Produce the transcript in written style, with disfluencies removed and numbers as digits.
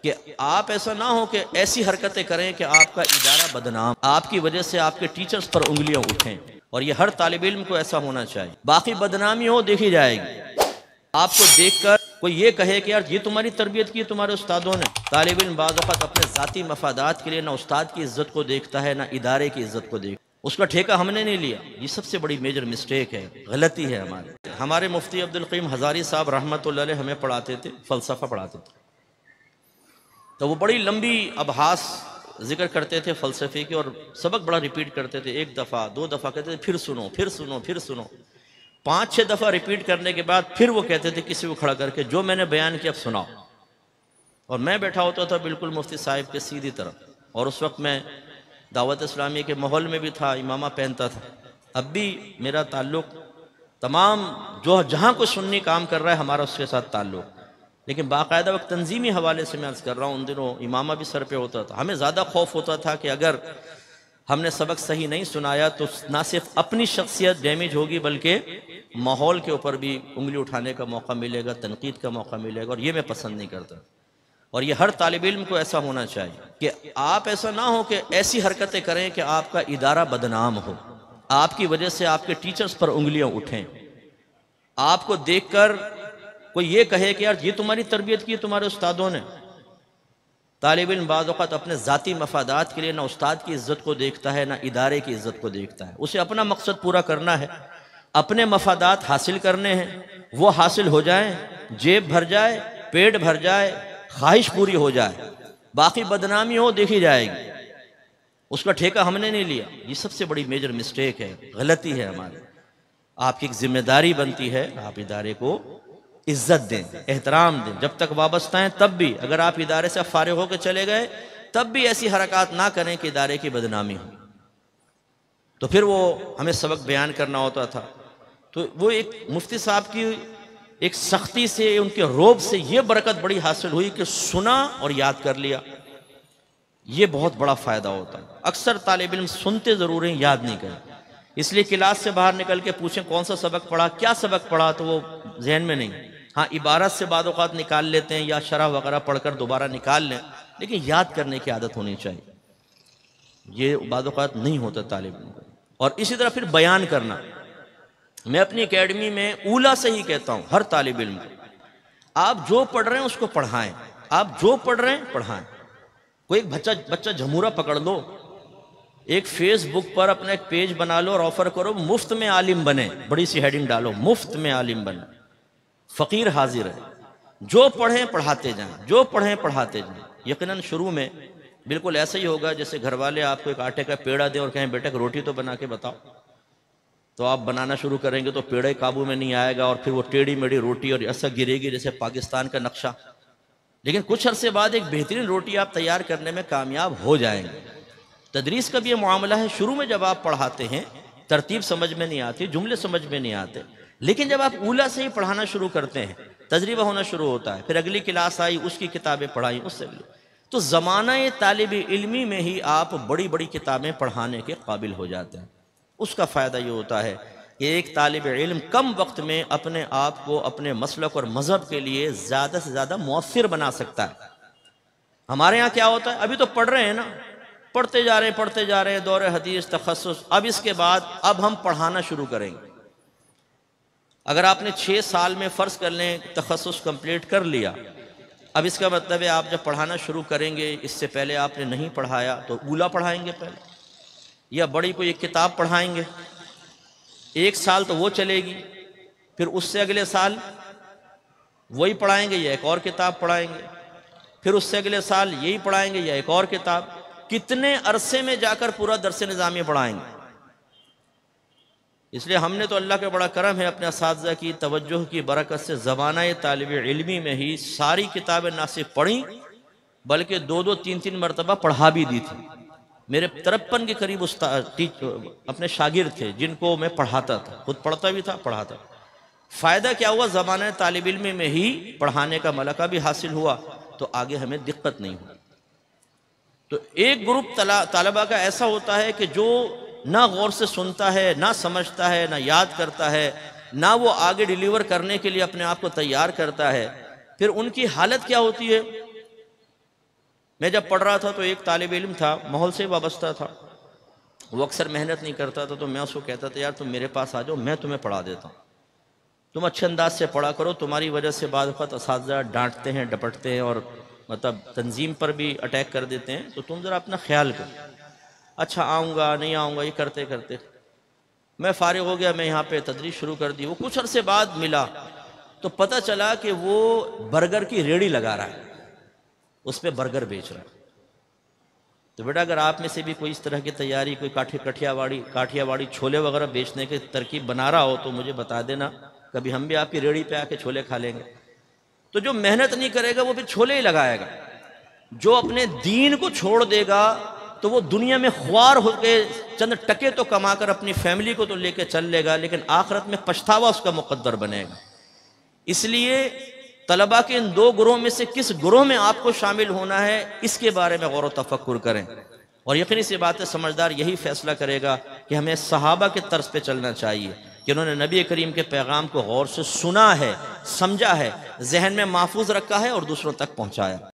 कि आप ऐसा ना हो कि ऐसी हरकतें करें कि आपका इदारा बदनाम, आपकी वजह से आपके टीचर्स पर उंगलियां उठें। और ये हर तालिब इल्म को ऐसा होना चाहिए। बाकी बदनामी हो देखी जाएगी, आपको देखकर कोई ये कहे कि यार ये तुम्हारी तरबियत की तुम्हारे उस्तादों ने। तालिब इल्म बाज़ औक़ात अपने ज़ाती मफादात के लिए ना उस्ताद की इज़्ज़त को देखता है ना इदारे की इज़्ज़त को देखता है। उसका ठेका हमने नहीं लिया, ये सबसे बड़ी मेजर मिस्टेक है, गलती है हमारे मुफ्ती अब्दुल क़य्यूम हज़ारी साहब रहमतुल्लाह अलैह हमें पढ़ाते थे, फ़लसफ़ा पढ़ाते थे। तो वो बड़ी लंबी अबहास जिक्र करते थे फ़लसफ़े की, और सबक बड़ा रिपीट करते थे। एक दफ़ा दो दफ़ा कहते थे फिर सुनो फिर सुनो फिर सुनो। 5-6 दफ़ा रिपीट करने के बाद फिर वो कहते थे किसी को खड़ा करके, जो मैंने बयान किया अब सुनाओ। और मैं बैठा होता था बिल्कुल मुफ्ती साहिब के सीधी तरफ, और उस वक्त मैं दावत इस्लामी के माहौल में भी था, इमामा पहनता था। अब भी मेरा ताल्लुक़ तमाम जो जहाँ कोई सुन्नी काम कर रहा है हमारा उसके साथ ताल्लुक़, लेकिन बाकायदा वक्त तंजीमी हवाले से मैं अर्ज़ कर रहा हूँ, उन दिनों इमामा भी सर पे होता था। हमें ज़्यादा खौफ होता था कि अगर हमने सबक सही नहीं सुनाया तो ना सिर्फ अपनी शख्सियत डैमेज होगी बल्कि माहौल के ऊपर भी उंगली उठाने का मौका मिलेगा, तनकीद का मौका मिलेगा, और ये मैं पसंद नहीं करता। और ये हर तालिब इल्म को ऐसा होना चाहिए कि आप ऐसा ना हो कि ऐसी हरकतें करें कि आपका इदारा बदनाम हो, आपकी वजह से आपके टीचर्स पर उंगलियां उठें, आपको देखकर कोई ये कहे कि यार ये तुम्हारी तरबियत की तुम्हारे उस्तादों ने। तालिब इल्म बाज़ औक़ात अपने ज़ाती मफादात के लिए ना उस्ताद की इज़्ज़त को देखता है ना इदारे की इज़्ज़त को देखता है। उसे अपना मकसद पूरा करना है, अपने मफादात हासिल करने हैं, वो हासिल हो जाएं, जेब भर जाए, पेट भर जाए, ख्वाहिश पूरी हो जाए, बाकी बदनामी हो देखी जाएगी, उसका ठेका हमने नहीं लिया। ये सबसे बड़ी मेजर मिस्टेक है, गलती है आपकी एक जिम्मेदारी बनती है, आप इदारे को इज्जत दें, एहतराम दें। जब तक वाबस्ता हैं तब भी, अगर आप इदारे से फारिग होकर चले गए तब भी ऐसी हरकत ना करें कि इदारे की बदनामी हो। तो फिर वो हमें सबक बयान करना होता था, तो वो एक मुफ्ती साहब की एक सख्ती से, उनके रोब से ये बरकत बड़ी हासिल हुई कि सुना और याद कर लिया। ये बहुत बड़ा फ़ायदा होता है। अक्सर तालिब इल्म सुनते ज़रूर हैं, याद नहीं करें। इसलिए क्लास से बाहर निकल के पूछें कौन सा सबक पढ़ा, क्या सबक पढ़ा, तो वो जहन में नहीं। हाँ, इबारत से बाद औक़ात निकाल लेते हैं या शरह वगैरह पढ़कर दोबारा निकाल लें, लेकिन याद करने की आदत होनी चाहिए। ये बाद औक़ात नहीं होता तालिब इल्म को। और इसी तरह फिर बयान करना, मैं अपनी एकेडमी में ऊला से ही कहता हूँ हर तालिब इल्म को, आप जो पढ़ रहे हैं उसको पढ़ाएं, आप जो पढ़ रहे हैं पढ़ाएं। कोई एक बच्चा झमूरा पकड़ लो, एक फेसबुक पर अपना एक पेज बना लो और ऑफर करो मुफ्त में आलिम बने, बड़ी सी हेडिंग डालो मुफ्त में आलिम बने, फ़कीर हाजिर है, जो पढ़ें पढ़ाते जाएं, जो पढ़ें पढ़ाते जाएं। यकीनन शुरू में बिल्कुल ऐसा ही होगा जैसे घर वाले आपको एक आटे का पेड़ा दें और कहें बेटा रोटी तो बना के बताओ, तो आप बनाना शुरू करेंगे तो पेड़ा काबू में नहीं आएगा, और फिर वो टेढ़ी मेढ़ी रोटी और ऐसा गिरेगी जैसे पाकिस्तान का नक्शा। लेकिन कुछ अरसे बाद एक बेहतरीन रोटी आप तैयार करने में कामयाब हो जाएंगे। तदरीस का भी ये मामला है, शुरू में जब आप पढ़ाते हैं तरतीब समझ में नहीं आती, जुमले समझ में नहीं आते, लेकिन जब आप ऊला से ही पढ़ाना शुरू करते हैं तजरीबा होना शुरू होता है, फिर अगली क्लास आई उसकी किताबें पढ़ाई, उससे अगली, तो ज़माना तालिब इल्मी में ही आप बड़ी बड़ी किताबें पढ़ाने के काबिल हो जाते हैं। उसका फ़ायदा ये होता है कि एक तालिब इल्म कम वक्त में अपने आप को अपने मसलक और मज़हब के लिए ज़्यादा से ज़्यादा मुअस्सिर बना सकता है। हमारे यहाँ क्या होता है, अभी तो पढ़ रहे हैं ना, पढ़ते जा रहे हैं दौरे हदीस तखस्सुस, अब इसके बाद अब हम पढ़ाना शुरू करेंगे। अगर आपने 6 साल में फ़र्ज़ कर लें तखस्सुस कंप्लीट कर लिया, अब इसका मतलब है आप जब पढ़ाना शुरू करेंगे, इससे पहले आपने नहीं पढ़ाया तो ऊला पढ़ाएंगे पहले, या बड़ी कोई एक किताब पढ़ाएंगे, 1 साल तो वो चलेगी, फिर उससे अगले साल वही पढ़ाएंगे या एक और किताब पढ़ाएंगे, फिर उससे अगले साल यही पढ़ाएंगे या एक और किताब। कितने अरसे में जाकर पूरा दर्स निज़ामी पढ़ाएंगे। इसलिए हमने तो अल्लाह का बड़ा करम है, अपने असातिज़ा की तवज्जुह की बरकत से ज़माना तालिब इल्मी में ही सारी किताबें ना सिर्फ पढ़ी बल्कि 2-2, 3-3 मरतबा पढ़ा भी दी थी। मेरे 53 के करीब अपने शागिर्द थे जिनको मैं पढ़ाता था, खुद पढ़ता भी था पढ़ाता। फ़ायदा क्या हुआ, ज़माना तालिब इल्मी में ही पढ़ाने का मलका भी हासिल हुआ, तो आगे हमें दिक्कत नहीं हुई। तो एक ग्रुप तालबा का ऐसा होता है कि जो ना गौर से सुनता है, ना समझता है, ना याद करता है, ना वो आगे डिलीवर करने के लिए अपने आप को तैयार करता है। फिर उनकी हालत क्या होती है, मैं जब पढ़ रहा था तो एक तालिब इल्म था, माहौल से वाबस्ता था, वो अक्सर मेहनत नहीं करता था, तो मैं उसको कहता था यार तुम मेरे पास आ जाओ, मैं तुम्हें पढ़ा देता हूँ, तुम अच्छे अंदाज से पढ़ा करो, तुम्हारी वजह से बाद वक़्त असातिज़ा डांटते हैं, डपटते हैं और मतलब तंजीम पर भी अटैक कर देते हैं, तो तुम ज़रा अपना ख्याल करो। अच्छा आऊँगा नहीं आऊँगा, ये करते करते मैं फारिग हो गया, मैं यहाँ पे तदरीस शुरू कर दी। वो कुछ अरसे बाद मिला तो पता चला कि वो बर्गर की रेड़ी लगा रहा है, उस पर बर्गर बेच रहा है। तो बेटा अगर आप में से भी कोई इस तरह की तैयारी, कोई काठियावाड़ी छोले वगैरह बेचने की तरकीब बना रहा हो तो मुझे बता देना, कभी हम भी आपकी रेड़ी पे आके छोले खा लेंगे। तो जो मेहनत नहीं करेगा वो फिर छोले ही लगाएगा, जो अपने दीन को छोड़ देगा तो वो दुनिया में ख्वार होकर चंद टके तो कमाकर अपनी फैमिली को तो लेकर चल लेगा, लेकिन आखिरत में पछतावा उसका मुकद्दर बनेगा। इसलिए तलबा के इन दो गुरों में से किस गुरों में आपको शामिल होना है, इसके बारे में गौर व तफक्कुर करें। और यकीनी सी बात है, समझदार यही फैसला करेगा कि हमें सहाबा के तर्ज पे चलना चाहिए कि उन्होंने नबी करीम के पैगाम को गौर से सुना है, समझा है, जहन में महफूज रखा है और दूसरों तक पहुंचाया।